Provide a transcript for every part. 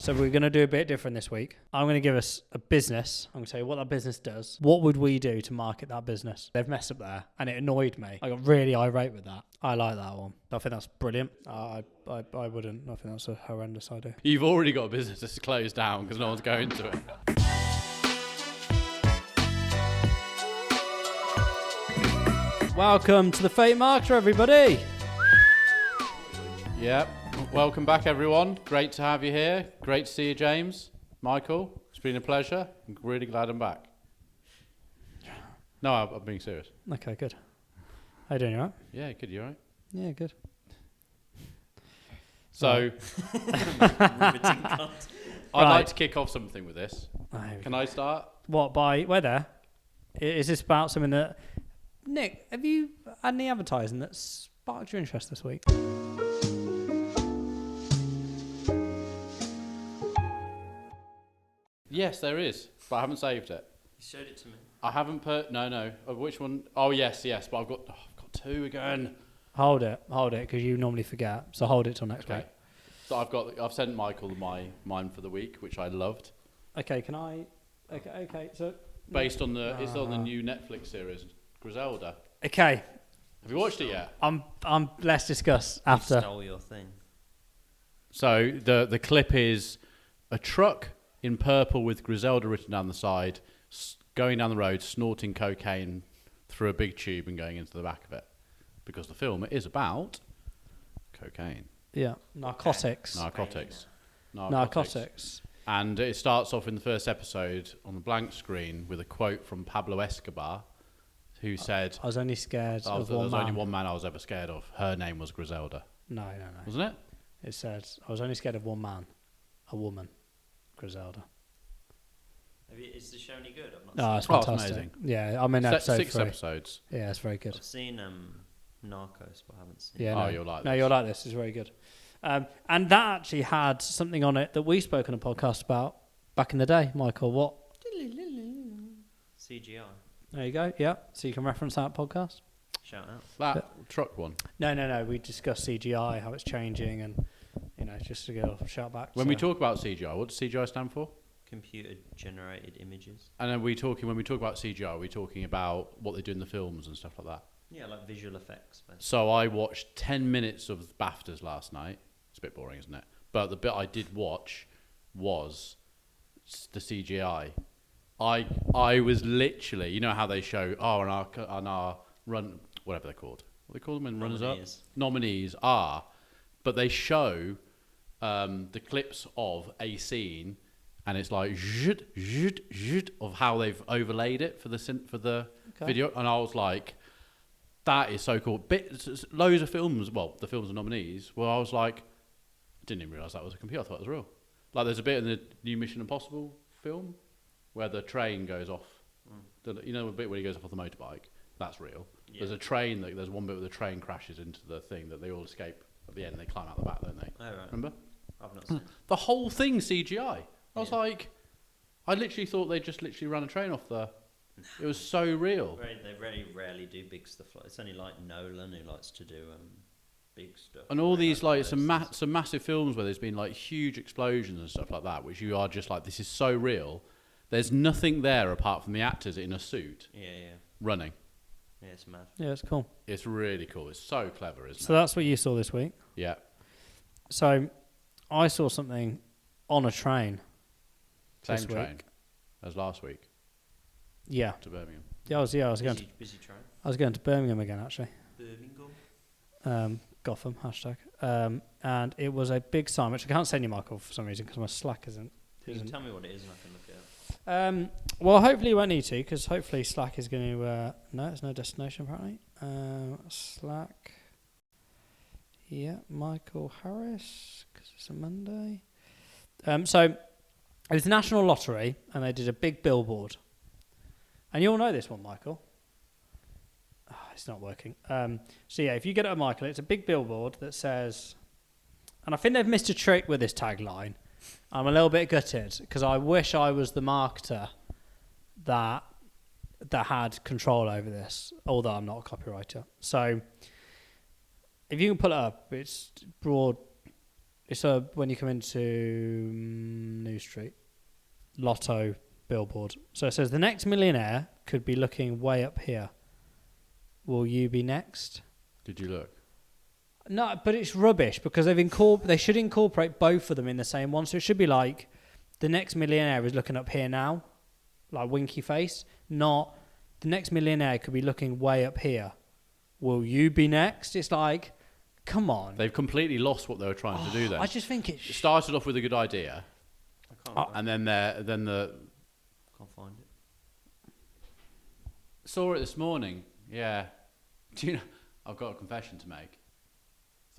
So we're going to do a bit different this week. I'm going to give us a business. I'm going to tell you what that business does. What would we do to market that business? They've messed up there, and it annoyed me. I got really irate with that. I like that one. I think that's brilliant. I wouldn't. I think that's a horrendous idea. You've already got a business that's closed down because no one's going to it. Welcome to the Fate Marketer, everybody. Yep. Welcome back, everyone. Great to have you here. Great to see you, James. Michael, it's been a pleasure. I'm really glad I'm back. No, I'm being serious. Okay, good. How you doing, you all right? Yeah, good. You all right? Yeah, good. So, I'd like to kick off something with this. Can I start? What, by where there? Is this about something that... Nick, have you had any advertising that sparked your interest this week? Yes, there is, but I haven't saved it. You showed it to me. I haven't put... No. Which one? Oh, yes, but I've got two again. Hold it, because you normally forget. So hold it till next week. So I've sent Michael mine for the week, which I loved. Okay, can I... Okay, so... Based on it's on the new Netflix series, Griselda. Okay. Have you watched it yet? Let's discuss after. You stole your thing. So the clip is a truck in purple with Griselda written down the side, going down the road, snorting cocaine through a big tube and going into the back of it. Because the film is about cocaine. Yeah. Narcotics. And it starts off in the first episode on the blank screen with a quote from Pablo Escobar, who said... I was only scared of one man. There was only one man I was ever scared of. Her name was Griselda. No. Wasn't it? It said, I was only scared of one man, a woman, Griselda. Is the show any good? I've not No, seen it's it. fantastic. Amazing. Yeah, I'm in episode 6 3. episodes. Yeah, it's very good. I've seen Narcos, but I haven't seen Yeah, it. You'll like this. No, you'll like this. It's very good. And that actually had something on it that we spoke on a podcast about back in the day, Michael. What? CGI. There you go. Yeah. So you can reference that podcast. Shout out. That truck one. No. We discussed CGI, how it's changing, and just to go shout back. When we talk about CGI, what does CGI stand for? Computer generated images. And then when we talk about CGI, are we talking about what they do in the films and stuff like that? Yeah, like visual effects. Basically. So I watched 10 minutes of BAFTAs last night. It's a bit boring, isn't it? But the bit I did watch was the CGI. I was literally, you know how they show, on our run, whatever they're called. What do they call them when runners up? Nominees are. But they show the clips of a scene, and it's like zhut of how they've overlaid it for the video. And I was like, that is so cool. Loads of films, the films and nominees, where I was like, didn't even realise that was a computer. I thought it was real. Like there's a bit in the new Mission Impossible film where the train goes off. You know the bit where he goes off the motorbike? That's real. Yeah. There's one bit where the train crashes into the thing that they all escape at the end. They climb out the back, don't they? Oh, right. Remember? I've not seen it. The whole thing CGI. I was like, I literally thought they just literally ran a train off the... It was so real. They very rarely do big stuff. It's only like Nolan who likes to do big stuff. And all these some massive films where there's been like huge explosions and stuff like that, which you are just like, this is so real. There's nothing there apart from the actors in a suit. Yeah. Running. Yeah, it's mad. Yeah, it's cool. It's really cool. It's so clever, isn't it? So that's what you saw this week. Yeah. So I saw something on a train. Same train as last week. Yeah. To Birmingham. Yeah, I was going to. Busy train. I was going to Birmingham again, actually. Birmingham. Gotham hashtag. And it was a big sign, which I can't send you, Michael, for some reason, because my Slack isn't. You can tell me what it is, and I can look it up. Well, hopefully you won't need to, because hopefully Slack is going to... no, it's no destination, apparently. Slack. Yeah, Michael Harris, because it's a Monday. So it was the National Lottery, and they did a big billboard. And you all know this one, Michael. Oh, it's not working. So yeah, if you get it, Michael, it's a big billboard that says... And I think they've missed a trick with this tagline. I'm a little bit gutted, because I wish I was the marketer that had control over this, although I'm not a copywriter. So if you can pull it up, it's broad. It's when you come into New Street. Lotto billboard. So it says the next millionaire could be looking way up here. Will you be next? Did you look? No, but it's rubbish because they should incorporate both of them in the same one. So it should be like the next millionaire is looking up here now, like winky face. Not the next millionaire could be looking way up here. Will you be next? It's like, come on. They've completely lost what they were trying to do then. I just think It started off with a good idea, I can't, and then the can't find it. saw it this morning. Yeah. Do you know? I've got a confession to make.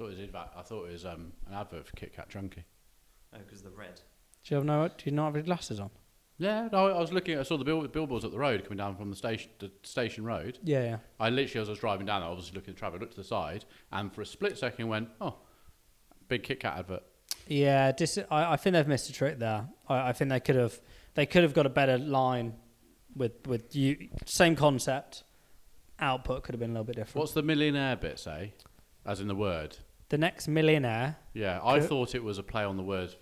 I thought it was an advert for Kit Kat Chunky. Oh, because the red. Do you not have your glasses on? Yeah, no, I was looking. I saw the billboards up the road coming down from the station road. Yeah. I literally, as I was driving down there, obviously looking at the traffic, looked to the side, and for a split second went, "Oh, big Kit Kat advert." Yeah, I think they've missed a trick there. I think they could have got a better line with you. Same concept, output could have been a little bit different. What's the millionaire bit say? As in the word? The next millionaire. Yeah, I thought it was a play on the word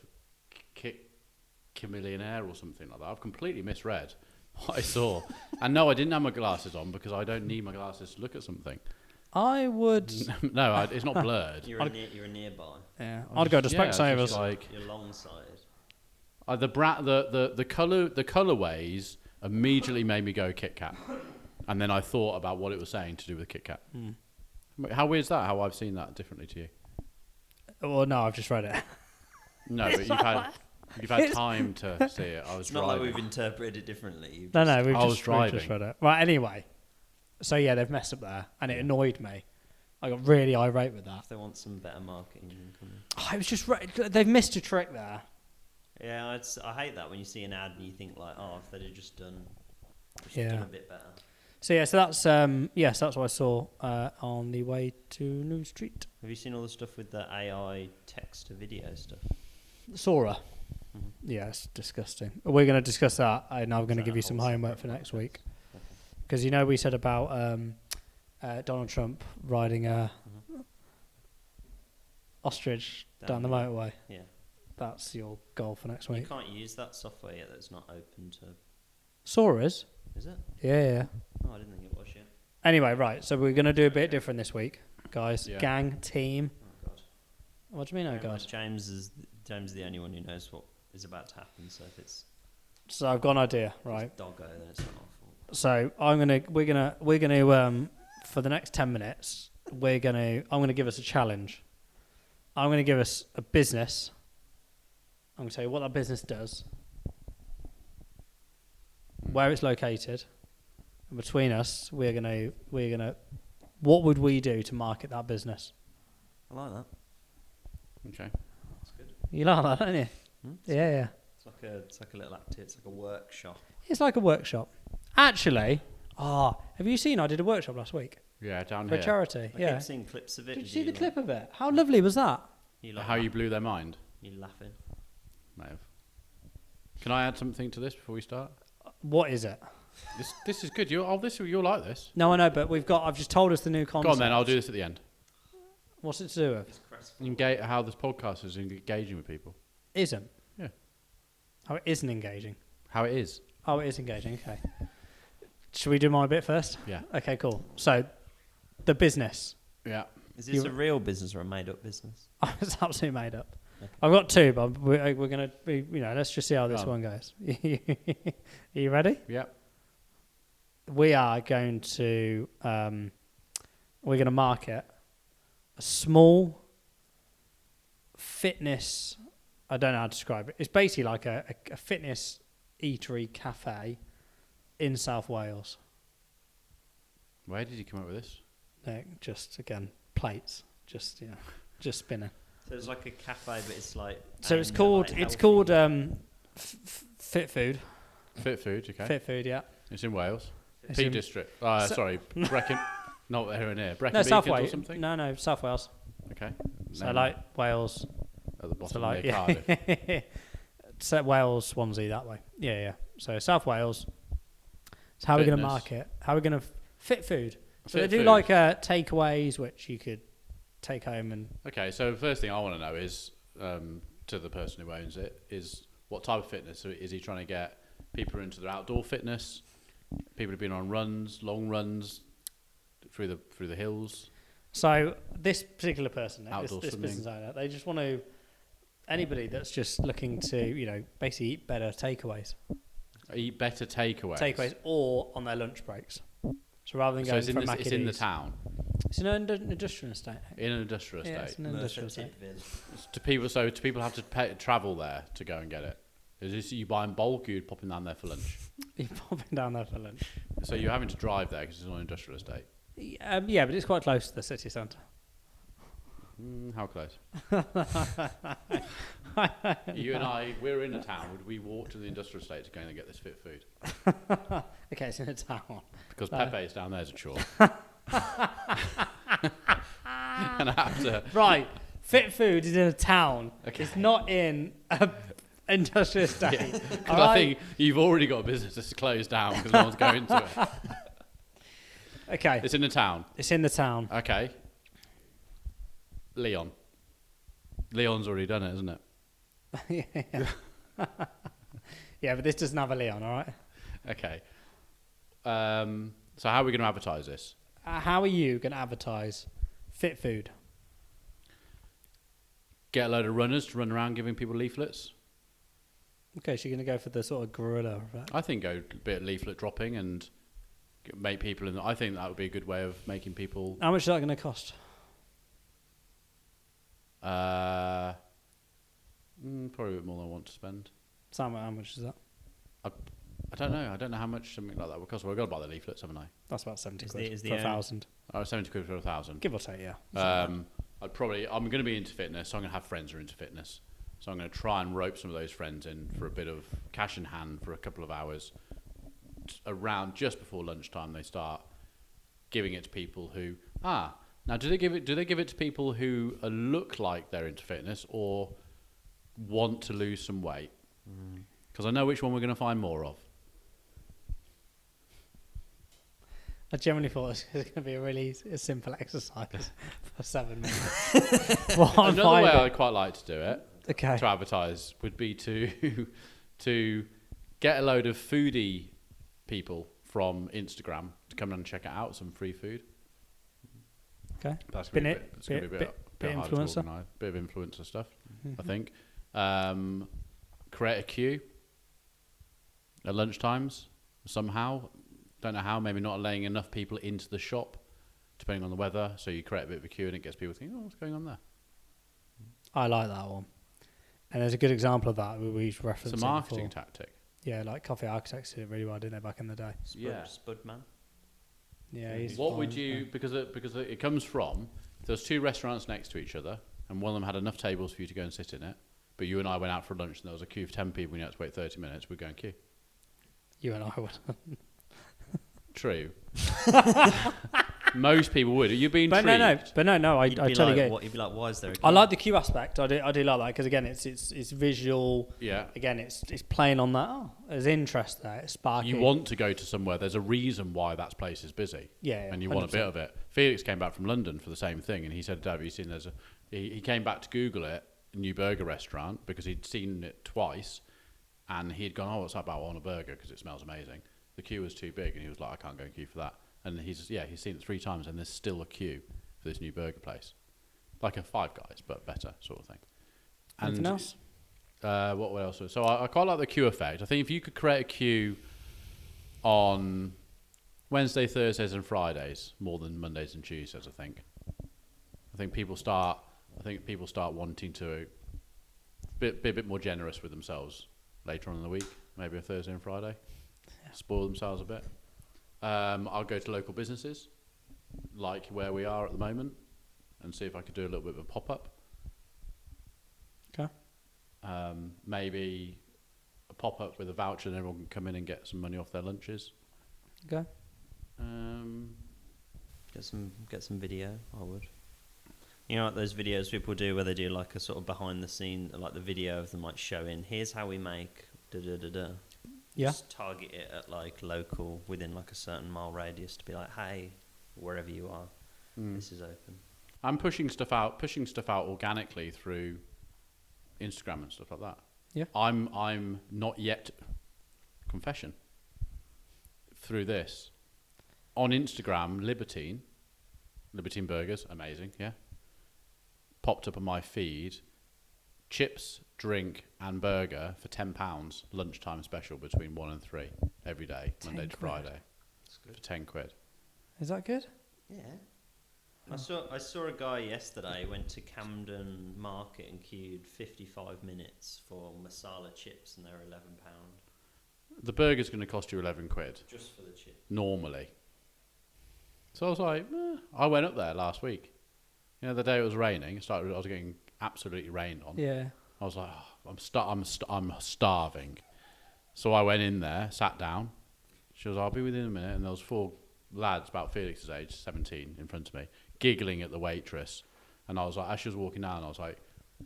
millionaire or something like that. I've completely misread what I saw. And no, I didn't have my glasses on because I don't need my glasses to look at something. I would. No, it's not blurred. You're a nearby. Yeah, I'd go to Specsavers. Like, You're long-sighted. the colorways immediately made me go Kit Kat, and then I thought about what it was saying to do with Kit Kat. How weird is that? How I've seen that differently to you? Well, no, I've just read it. No, but you've had time to see it. I was It's not driving. like we've interpreted it differently. No, I we've was just driving. read it. Right, anyway. So yeah, they've messed up there, and it annoyed me. I got really irate with that. If they want some better marketing, then come in. I was just they've missed a trick there. Yeah, I hate that when you see an ad and you think like, oh, if they'd have just done Yeah. a bit better. So yeah, so that's that's what I saw on the way to New Street. Have you seen all the stuff with the AI text to video stuff? Sora. Mm-hmm. Yeah, it's disgusting. We're going to discuss that, and I'm going to that give a you some whole homework separate for next podcast? week. Because we said about Donald Trump riding a ostrich down the motorway. Yeah. That's your goal for next You week. can't use that software yet that's not open to... Sora's? Is it? Yeah. Oh, I didn't think it was yet. Anyway, right, so we're going to do a bit different this week, guys. Yeah. Gang, team. Oh, God. What do you mean, oh, guys? James is the only one who knows what is about to happen, so if it's So I've got an idea, right? doggo, then it's not our fault. So we're gonna for the next 10 minutes, I'm gonna give us a challenge. I'm gonna give us a business. I'm gonna tell you what that business does, where it's located, and between us, we're gonna what would we do to market that business? I like that. Okay. That's good. You like that, don't you? Yeah. It's like a little activity. It's like a workshop. It's like a workshop. Actually, have you seen? I did a workshop last week Yeah, down for a here. charity. I Yeah. keep seeing clips of it. Did you Is see the like- clip of it? How lovely was that? You like How that? you blew their mind? You laughing? May have. Can I add something to this before we start? What is it? This is good. You'll like this. No, I know, but I've just told us the new concept. Go on then. I'll do this at the end. What's it to do with? Engage how this podcast is engaging with people. Isn't. Yeah. How it isn't engaging. How it is. Oh, it is engaging. Okay. Should we do my bit first? Yeah. Okay, cool. So, the business. Yeah. Is this a real business or a made-up business? It's absolutely made up. Okay. I've got two, but we're going to be, let's just see how this Go one on. goes. Are you ready? Yeah. We are going to, market a small fitness, I don't know how to describe it. It's basically like a fitness eatery cafe in South Wales. Where did you come up with this? Just, again, plates. Just spinning. So it's like a cafe, but it's like... So it's aimed at, called like, it's healthy- called Fit Food. Fit Food. Okay. Fit Food, yeah. It's in Wales. It's P in- District. Sorry, Brecon. Not here and here. Brecon No, South Beacons or Wales. something. No, South Wales. Okay. So No, like Wales. at the bottom So like near Cardiff. So Wales, Swansea that way. Yeah. So South Wales. So how are we going to Fitness. market? How are we going to Fit Food? So Fit they do food. like takeaways, which you could take home and. Okay, so the first thing I want to know is, to the person who owns it, is What type of fitness? So is he trying to get people into their outdoor fitness? People who've been on runs, long runs, through the hills. So this particular person, Outdoor this swimming. business owner, they just want to, anybody that's just looking to, basically eat better takeaways. Eat better takeaways. Takeaways or on their lunch breaks. So rather than going it's in from the, it's in the Maccadees- town. It's in an industrial estate. In an industrial estate. Yeah, it's an industrial estate. Do people have to travel there to go and get it? Is this you buy in bulk, or you'd popping down there for lunch? You're popping down there for lunch. So you're having to drive there because it's on an industrial estate. Yeah, but it's quite close to the city centre. How close? You and I, we're in a town. Would we walk to the industrial estate to go and get this fit food? Okay, it's in a town. Because Pepe's down there is a chore. And I have to. Right, fit food is in a town. Okay. It's not in an industrial estate. Because All I right? think you've already got a business that's closed down because no one's going to it. Okay, It's in a town. it's in the town. Okay. Leon. Leon's already done it, isn't it? Yeah, but this doesn't have a Leon, all right? Okay. So how are we going to advertise this? How are you going to advertise fit food? Get a load of runners to run around giving people leaflets? Okay, so you're going to go for the sort of guerrilla of that. I think go a bit of leaflet dropping and make people I think that would be a good way of making people. How much is that going to cost? Probably a bit more than I want to spend. Sam, how much is that? I don't know. I don't know how much something like that would cost. Well, I've got to buy the leaflets, haven't I? That's about 70 Is quid the- is the for own- 1,000. Oh, 70 quid for 1,000. Give or take, yeah. I'm going to be into fitness, so I'm going to have friends who are into fitness. So I'm going to try and rope some of those friends in for a bit of cash in hand for a couple of hours. Around just before lunchtime, they start giving it to people who now do they give it to people who look like they're into fitness or want to lose some weight? Because I know which one we're going to find more of. I generally thought it was going to be a really simple exercise for 7 minutes. Another way I'd quite like to do it, Okay. to advertise, would be to get a load of foodie people from Instagram to come and check it out, some free food. Okay. That's going to be a Bit bit harder to influencer. organise. Bit of influencer stuff, I think. Create a queue at lunchtimes somehow. Don't know how. Maybe not letting enough people into the shop, depending on the weather. So you create a bit of a queue and it gets people thinking, "Oh, what's going on there?" I like that one. And there's a good example of that we referenced. It's a marketing tactic. Yeah, like Coffee Architects did it really well, didn't they, back in the day? Spudman. Yeah, he's What fine, would you, because it comes from, there's two restaurants next to each other, and one of them had enough tables for you to go and sit in it, but you and I went out for lunch and there was a queue of 10 people and you had to wait 30 minutes, we'd go and queue. You and I would. True. Most people would. Are you being But no, I You'd be totally like, get it. what, you'd be like, why is there a I queue? like the queue aspect. I do like that because again, it's visual. Yeah. Again, it's playing on that. Oh, there's interest there. It's sparking. You want to go to somewhere, there's a reason why that place is busy. Yeah, And you want a 100%. bit of it. Felix came back from London for the same thing, and he said, Dave, have you seen he came back to Google it, a new burger restaurant, because he'd seen it twice, and he'd gone, oh, what's that about? I want a burger, because it smells amazing. The queue was too big, and he was like, I can't go and queue for that. And he's seen it 3 times, and there's still a queue for this new burger place. Like a Five Guys, but better sort of thing. Anything else? What else? So I quite like the queue effect. I think if you could create a queue on Wednesday, Thursdays, and Fridays more than Mondays and Tuesdays, I think people start wanting to be a bit more generous with themselves later on in the week. Maybe a Thursday and Friday, spoil themselves a bit. I'll go to local businesses, like where we are at the moment, and see if I could do a little bit of a pop-up. Okay. Maybe a pop-up with a voucher and everyone can come in and get some money off their lunches. Okay. Get some video. I would. You know, like those videos people do where they do like a sort of behind the scene, like the video of them like showing, here's how we make da da da da. Yeah. Just target it at like local within like a certain mile radius to be like, hey, wherever you are, this is open. I'm pushing stuff out organically through Instagram and stuff like that. Yeah. I'm not yet, confession, through this. On Instagram, Libertine Burgers, amazing, yeah. Popped up on my feed, chips, drink and burger for £10, lunchtime special between 1 and 3 every day, Monday to Friday. That's good. For £10. Is that good? Yeah. I saw a guy yesterday went to Camden Market and queued 55 minutes for masala chips, and they're £11 The burger's going to cost you £11 just for the chip. normally. So I was like, I went up there last week. You know, the day it was raining, I was getting absolutely rained on. Yeah. I was like, I'm starving. So I went in there, sat down. She was, I'll be within a minute. And there was 4 lads about Felix's age, 17, in front of me, giggling at the waitress. And I was like, as she was walking down, I was like,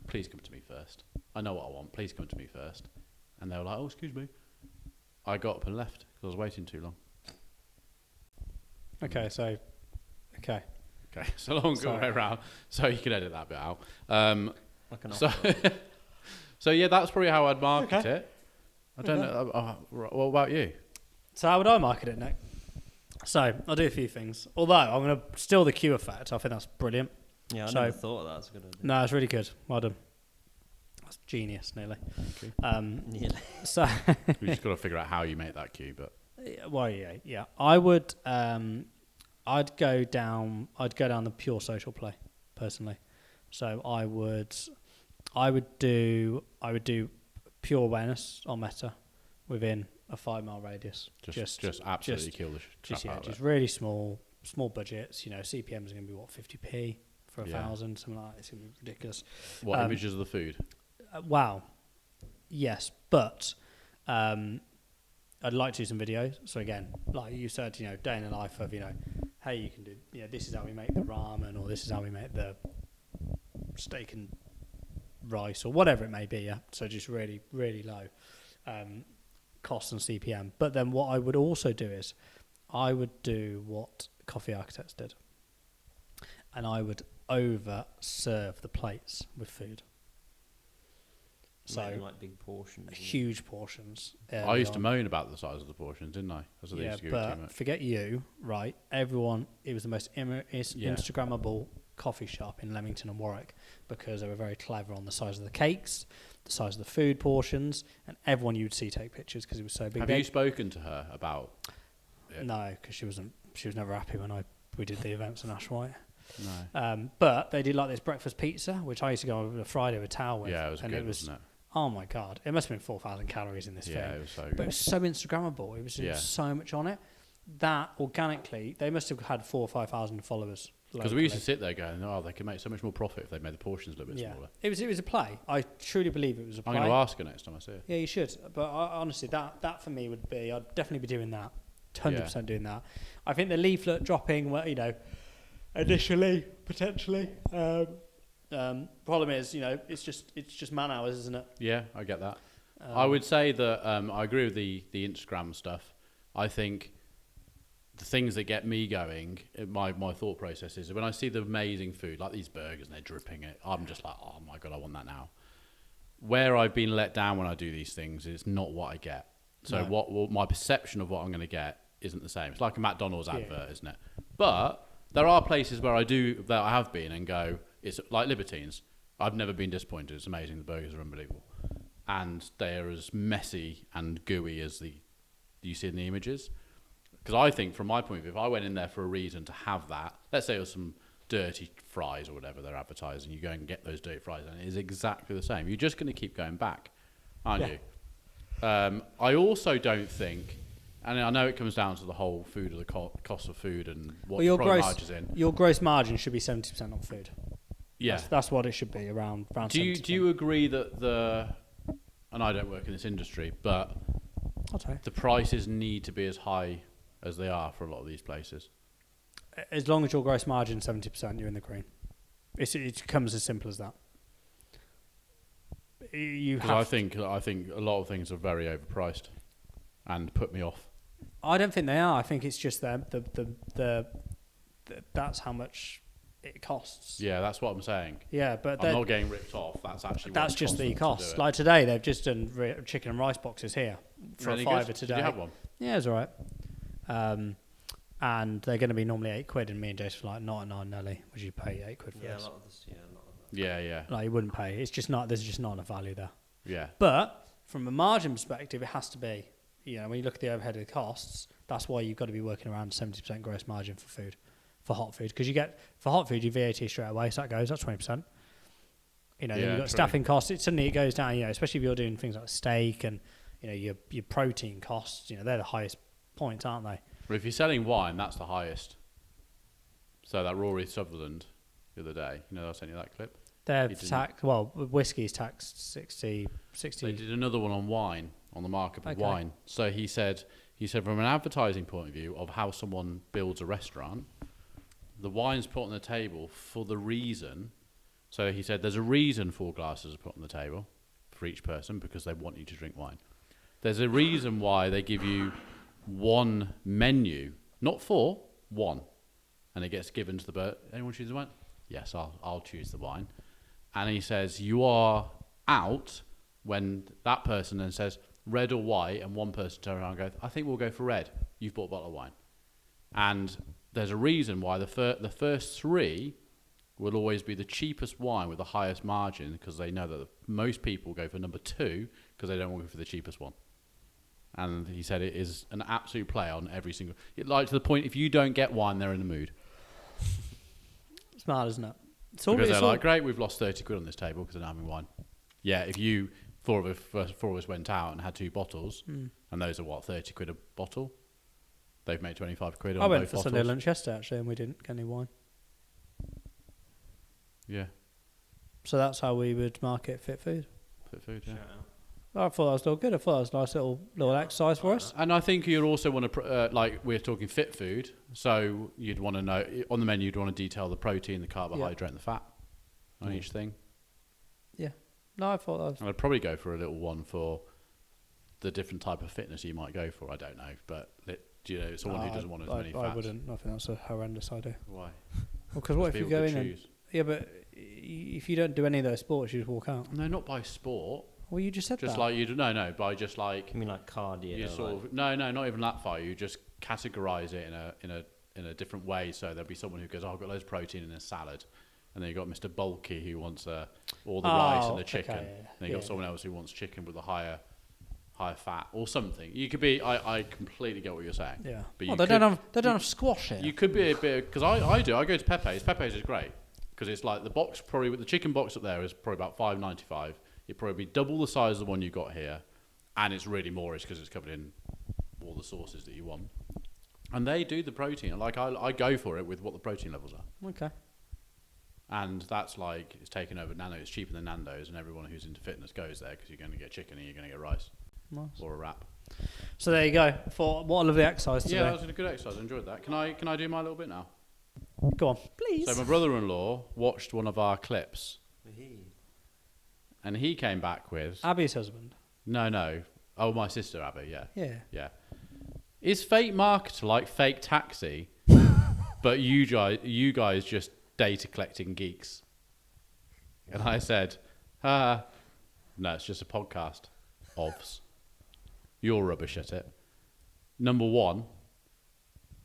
please come to me first. I know what I want. Please come to me first. And they were like, oh, excuse me. I got up and left because I was waiting too long. Okay, so, okay. Okay, so long Sorry. way around. So you can edit that bit out. Like an So, offer. so yeah, that's probably how I'd market Okay. it. I don't know. What about you? So how would I market it, Nick? So I'll do a few things. Although I'm going to steal the queue effect. I think that's brilliant. Yeah, I So- never thought of that. That's a good idea. No, it's really good. Well done. That's genius, nearly. Okay. Nearly. So, We just got to figure out how you make that cue, but well, yeah. I would. I'd go down the pure social play, personally. So I would do pure awareness on Meta within a 5-mile radius. just absolutely kill the crap out of Just it. really small budgets. You know, CPMs are going to be what 50p for a Yeah. 1,000, something like that. It's going to be ridiculous. What images of the food? Wow. Yes, but I'd like to do some videos. So again, like you said, you know, day in the life of, you know, hey, you can do, you know, this is how we make the ramen, or this is how we make the steak and rice, or whatever it may be. Yeah. So just really, really low cost and CPM. But then what I would also do is I would do what Coffee Architects did, and I would over serve the plates with food. So Making, like big portions. isn't it? huge portions. I used to on. moan about the size of the portions, didn't I? As they Yeah, used to give it too but much. forget you, right? Everyone, it was the most Instagrammable coffee shop in Leamington and Warwick because they were very clever on the size of the cakes, the size of the food portions, and everyone you'd see take pictures because it was so big. Have you spoken to her about it? No, because she was never happy when we did the events in Ash White. No. But they did like this breakfast pizza, which I used to go on a Friday with Tao with. Yeah, it was and good, it was, wasn't it? oh my god, it must have been 4,000 calories in this Yeah, thing. it was so But it good. was so Instagrammable. It was Yeah. so much on it that organically they must have had 4,000 or 5,000 followers. Because we used to locally. sit there going, oh, they could make so much more profit if they made the portions a little bit Yeah, smaller. it was a play. I truly believe it was a play. I'm going to ask her next time I see her. Yeah, you should. But honestly, that for me would be, I'd definitely be doing that. 100% doing that. I think the leaflet dropping, well, you know, initially, potentially. Problem is, you know, it's just man hours, isn't it? Yeah, I get that. I would say that I agree with the Instagram stuff. I think the things that get me going, my thought process is when I see the amazing food, like these burgers and they're dripping it, I'm just like, oh my God, I want that now. Where I've been let down when I do these things is not what I get. So No. what my perception of what I'm going to get isn't the same. It's like a McDonald's advert, isn't it? But there are places where that I have been and go, it's like Libertines. I've never been disappointed. It's amazing. The burgers are unbelievable. And they're as messy and gooey as you see in the images. Because I think, from my point of view, if I went in there for a reason to have that, let's say it was some dirty fries or whatever they're advertising, you go and get those dirty fries, and it is exactly the same. You're just going to keep going back, aren't you? I also don't think, and I know it comes down to the whole food or the cost of food and what your product gross margin is in. Your gross margin should be 70% on food. Yeah. That's what it should be, around 70%. Do you agree that and I don't work in this industry, but Okay. the prices need to be as high as they are for a lot of these places? As long as your gross margin is 70%, you're in the green. It comes as simple as that. You Because have. I think a lot of things are very overpriced and put me off. I don't think they are. I think it's just that that's how much it costs. Yeah, that's what I'm saying. Yeah, but I'm not getting ripped off. That's actually that's what just the them to cost. do it. Like today, they've just done chicken and rice boxes here for Any a good? £5 today. Did you have one? Yeah, it's all right. And they're going to be normally £8, and me and Jason were like, not a nine, Nelly. Would you pay £8 for Yeah, a this? lot of this. Yeah, a lot of that. Yeah. Like, you wouldn't pay. It's just not. There's just not enough value there. Yeah. But from a margin perspective, it has to be. You know, when you look at the overhead of the costs, that's why you've got to be working around 70% gross margin for food, for hot food, because you get for hot food you VAT straight away, so that goes. That's 20%. You know, then Yeah, you've got true. staffing costs. Suddenly it goes down. You know, especially if you're doing things like steak and you know your protein costs. You know, they're the highest points, aren't they? But if you're selling wine, that's the highest. So that Rory Sutherland the other day, you know, I was sending you that clip. They're He didn't- taxed. Well, whiskey's taxed 60. They did another one on wine, on the market of Okay. wine. So he said from an advertising point of view of how someone builds a restaurant, the wine's put on the table for the reason. So he said there's a reason 4 glasses are put on the table for each person because they want you to drink wine. There's a reason why they give you one menu, not 4, 1, and it gets given to the bird. Anyone choose the wine? Yes, I'll choose the wine. And he says you are out when that person then says red or white, and one person turns around and goes, I think we'll go for red. You've bought a bottle of wine. And there's a reason why the first 3 will always be the cheapest wine with the highest margin, because they know that most people go for number 2 because they don't want to go for the cheapest one. And he said it is an absolute play on every single... Like, to the point, if you don't get wine, they're in the mood. Smart, isn't it? It's Because they're all- like, great, we've lost 30 quid on this table because they're not having wine. Yeah, if you... Four of us went out and had 2 bottles, and those are, 30 quid a bottle? They've made 25 quid on I went both for bottles. Sunday lunch yesterday, actually, and we didn't get any wine. Yeah, So that's how we would market fit food. fit food, yeah. Shout out. I thought that was all good. I thought that was a nice little exercise for us. And I think you'd also want to, like we're talking fit food, so you'd want to know, on the menu you'd want to detail the protein, the carbohydrate and the fat on each thing. Yeah. No, I thought that was... And I'd probably go for a little one for the different type of fitness you might go for, I don't know. But, you know, someone who doesn't want as many fats. I wouldn't. I think that's a horrendous idea. Why? Because what if you People go could in and... choose. Yeah, but if you don't do any of those sports, you just walk out. No, not by sport. Well, you just said Just that. like by just like... You mean like cardio? You sort of, no, not even that far. You just categorize it in a different way. So there'll be someone who goes, "Oh, I've got loads of protein in a salad," and then you have got Mr. Bulky who wants all the rice and the chicken. okay, yeah. Then you have got someone else who wants chicken with a higher fat or something. You could be. I completely get what you're saying. Yeah. But Well, you they don't have squash here. You could be a bit, because I do. I go to Pepe's. Pepe's is great because it's like the box probably with the chicken box up there is probably about $5.95. It'd probably be double the size of the one you got here, and it's really moreish because it's covered in all the sauces that you want. And they do the protein. Like I go for it with what the protein levels are. Okay. And that's like, it's taken over Nando's. It's cheaper than Nando's, and everyone who's into fitness goes there because you're going to get chicken and you're going to get rice Nice. or a wrap. So there you go. For what a lovely exercise today. Yeah, that was a good exercise. I enjoyed that. Can I do my little bit now? Go on, please. So my brother-in-law watched one of our clips, and he came back with, Abby's husband. no. Oh, my sister Abby, yeah. Yeah. Yeah. Is fake marketer like fake taxi, but you guys just data collecting geeks? And I said, no, it's just a podcast. Ovs. You're rubbish at it. Number 1,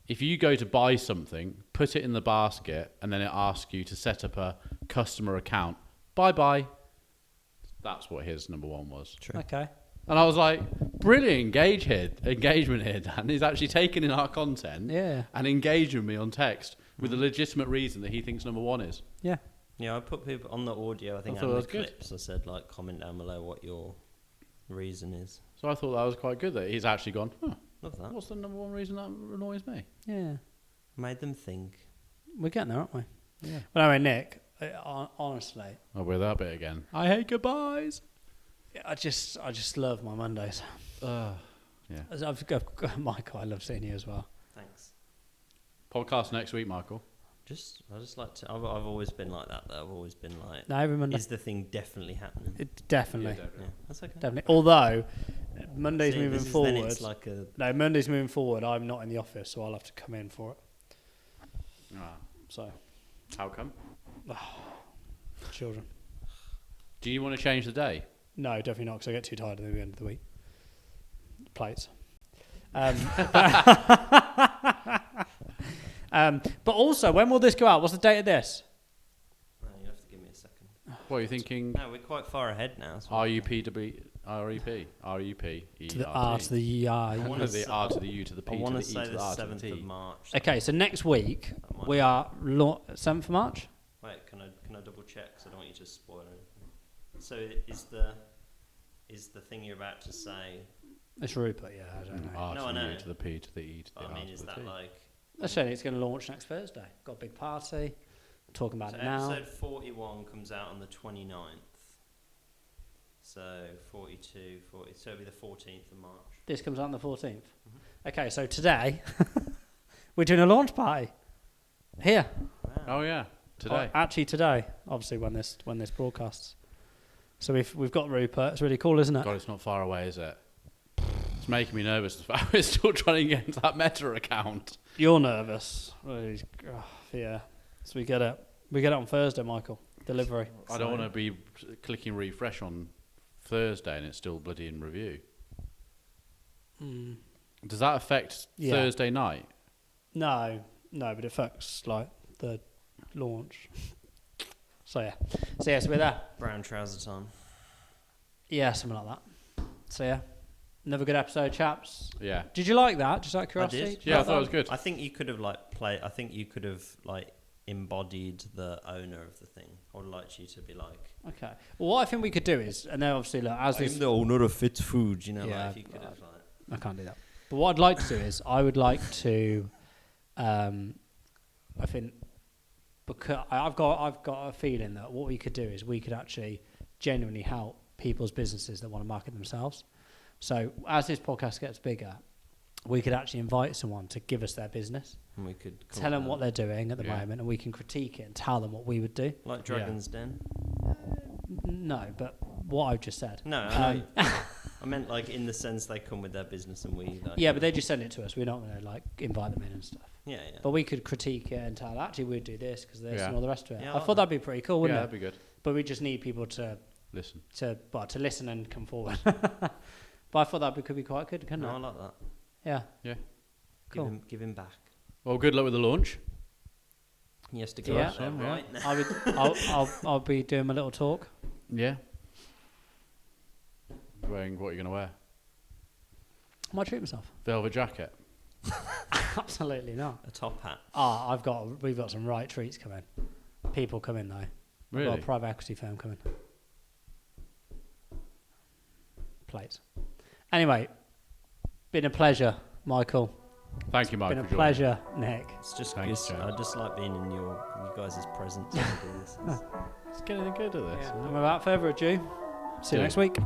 if you go to buy something, put it in the basket, and then it asks you to set up a customer account. Bye-bye. That's what his number 1 was. True. Okay. And I was like, brilliant engagement here, Dan. He's actually taken in our content Yeah. and engaged with me on text with a legitimate reason that he thinks number 1 is. Yeah. Yeah, I put people on the audio, I think, I thought and that the was good. clips. I said, like, comment down below what your reason is. So I thought that was quite good that he's actually gone, Love that. what's the number 1 reason that annoys me? Yeah. Made them think. We're getting there, aren't we? Yeah. But anyway, Nick, honestly, Oh, with that bit again. I hate goodbyes. I just love my Mondays. Yeah. Michael, I love seeing you as well. Thanks. Podcast next week, Michael. I just like to. I've always been like that, though. I've always been like, No, every Monday. is the thing definitely happening? Definitely. Yeah, that's okay. Definitely. Although, Monday's See, moving then forward. it's like a. No, Monday's moving forward. I'm not in the office, so I'll have to come in for it. Ah. So, How come? Children. Do you want to change the day? No, definitely not, because I get too tired at the end of the week. Plates. But also, when will this go out? What's the date of this? You have to give me a second. What are you thinking? No, we're quite far ahead now. So RUPW, REP, RUP, To the R to the I. I want the R to the U to the P I to want the to E say to the the R to the 7th T. of March. Okay, so next week That might we be- are 7th of March. Wait, can I double check? Because I don't want you to spoil anything. So is the thing you're about to say? It's Rupert, yeah, I don't know. R No, to I the know. U to the P to the E to the I R mean, to is the that T. like? They're saying it's going to launch next Thursday. Got a big party. Talking about So it now. episode 41 comes out on the 29th. So 42, 40. So it'll be the 14th of March. This comes out on the 14th. Okay, so today we're doing a launch party here. Wow. Oh yeah, today. Actually, today. Obviously, when this broadcasts. So we've got Rupert. It's really cool, isn't it? God, it's not far away, is it? It's making me nervous. The fact we're still trying to get into that Meta account. You're nervous. Really, yeah. So we get it. We get it on Thursday, Michael. Delivery. I don't want to be clicking refresh on Thursday and it's still bloody in review. Does that affect Yeah. Thursday night? No, but it affects like the launch. So yeah, so we're there. Brown trouser time. Yeah, something like that. So yeah, another good episode, chaps. Yeah. Did you like that? Just out of curiosity. did. Did you Yeah, I like thought it that? was good. I think you could have I think you could have embodied the owner of the thing. I would like you to be like. Okay. Well, what I think we could do is, and then obviously look, as this, I'm the owner of Fit Food. You know, Yeah, like if you could have I can't do that. But what I'd like to do is, I would like to, I think, because I've got a feeling that what we could do is we could actually genuinely help people's businesses that want to market themselves. So as this podcast gets bigger, we could actually invite someone to give us their business, and we could tell them what they're doing at the Yeah. moment, and we can critique it and tell them what we would do. like Dragon's Den. No, but what I've just said. No, I know. I meant like in the sense they come with their business and we. Like, Yeah, but they just send it to us. We're not going to like invite them in and stuff. yeah. But we could critique it and tell, actually, we'd do this because this Yeah. and all the rest of it. Yeah, I I like thought that. that'd be pretty cool, wouldn't Yeah, it? that'd be good. But we just need people to Listen. listen and come forward. But I thought could be quite good, couldn't No, I it? like that. Yeah. Yeah. Cool. Give him back. Well, good luck with the launch. He has to go Yeah. out there Yeah. right now. I'll be doing my little talk. Yeah. Wearing what are you going to wear? I might treat myself. Velvet jacket. Absolutely not. A top hat. We've got some right treats coming. People coming though. We've got Really? a private equity firm coming. Plates. Anyway, been a pleasure, Michael. Thank you, Mike. Been a for joining. pleasure, Nick. It's just. Thanks, James. I just like being in you guys' presence. This is- It's getting good at this. And without further ado, see you Do. next week.